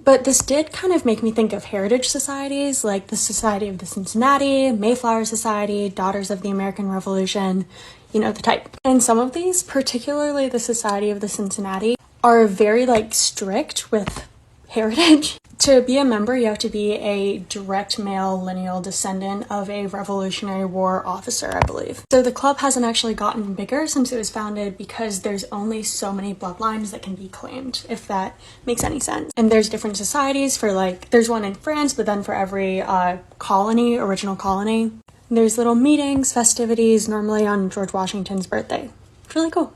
But this did kind of make me think of heritage societies like the Society of the Cincinnati, Mayflower Society, Daughters of the American Revolution, you know, the type. And some of these, particularly the Society of the Cincinnati, are very strict with heritage. To be a member, you have to be a direct male lineal descendant of a Revolutionary War officer, I believe. So the club hasn't actually gotten bigger since it was founded because there's only so many bloodlines that can be claimed, if that makes any sense. And there's different societies for there's one in France, but then for every original colony. There's little meetings, festivities, normally on George Washington's birthday. It's really cool.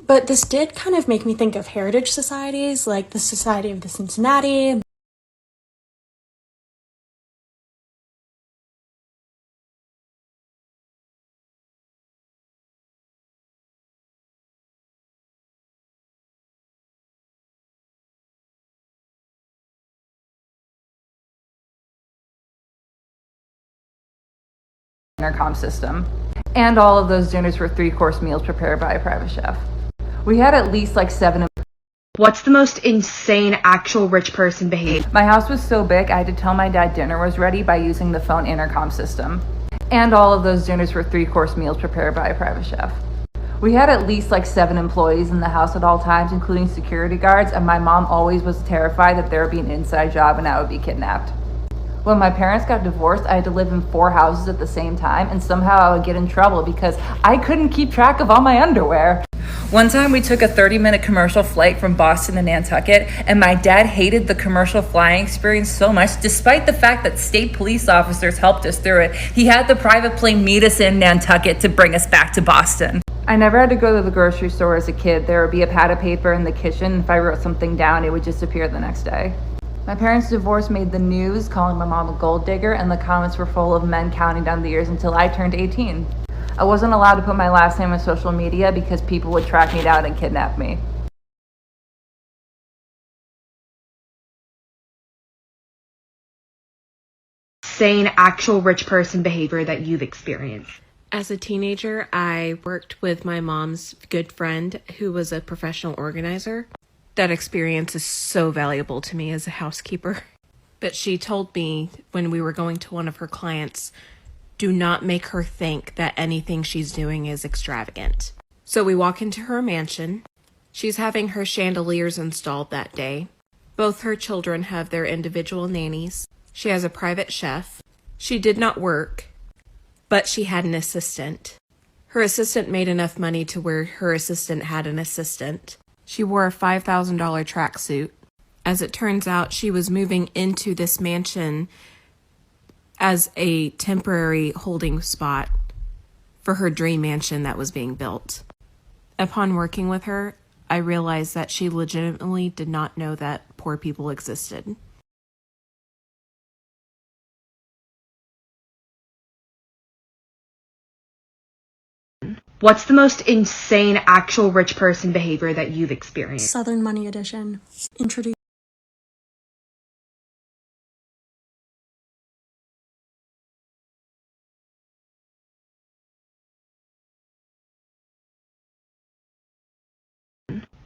But this did kind of make me think of heritage societies like the Society of the Cincinnati. Intercom system. And all of those dinners were 3-course meals prepared by a private chef. We had at least 7. What's the most insane actual rich person behavior? My house was so big, I had to tell my dad dinner was ready by using the phone intercom system. And all of those dinners were 3-course meals prepared by a private chef. We had at least 7 employees in the house at all times, including security guards, and my mom always was terrified that there would be an inside job and I would be kidnapped. When my parents got divorced, I had to live in 4 houses at the same time, and somehow I would get in trouble because I couldn't keep track of all my underwear. One time we took a 30-minute commercial flight from Boston to Nantucket, and my dad hated the commercial flying experience so much, despite the fact that state police officers helped us through it. He had the private plane meet us in Nantucket to bring us back to Boston. I never had to go to the grocery store as a kid. There would be a pad of paper in the kitchen. If I wrote something down, it would disappear the next day. My parents' divorce made the news, calling my mom a gold digger, and the comments were full of men counting down the years until I turned 18. I wasn't allowed to put my last name on social media because people would track me down and kidnap me. Insane actual rich person behavior that you've experienced. As a teenager, I worked with my mom's good friend who was a professional organizer. That experience is so valuable to me as a housekeeper. But she told me when we were going to one of her clients, do not make her think that anything she's doing is extravagant. So we walk into her mansion. She's having her chandeliers installed that day. Both her children have their individual nannies. She has a private chef. She did not work, but she had an assistant. Her assistant made enough money to where her assistant had an assistant. She wore a $5,000 tracksuit. As it turns out, she was moving into this mansion as a temporary holding spot for her dream mansion that was being built. Upon working with her, I realized that she legitimately did not know that poor people existed. What's the most insane actual rich person behavior that you've experienced? Southern Money Edition. Introduce.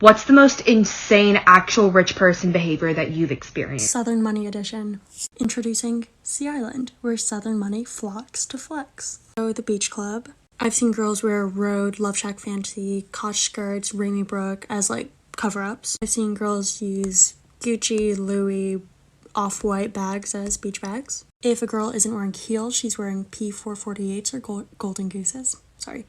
What's the most insane actual rich person behavior that you've experienced? Southern Money Edition. Introducing Sea Island, where Southern money flocks to flex. So the Beach Club. I've seen girls wear Rhode, Love Shack Fantasy, Koch skirts, Remy Brook as cover-ups. I've seen girls use Gucci, Louis, Off-White bags as beach bags. If a girl isn't wearing heels, she's wearing P448s or Golden Gooses. Sorry.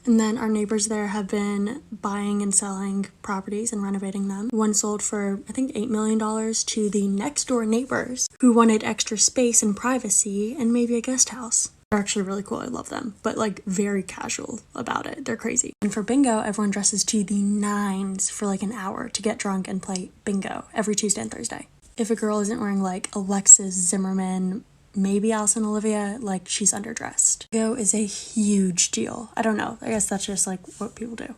And then our neighbors there have been buying and selling properties and renovating them. One sold for, I think, $8 million to the next door neighbors who wanted extra space and privacy and maybe a guest house. They're actually really cool. I love them, but very casual about it. They're crazy. And for bingo, everyone dresses to the nines for an hour to get drunk and play bingo every Tuesday and Thursday. If a girl isn't wearing Alexis Zimmerman, maybe Allison Olivia, she's underdressed. Bingo is a huge deal. I don't know. I guess that's just what people do.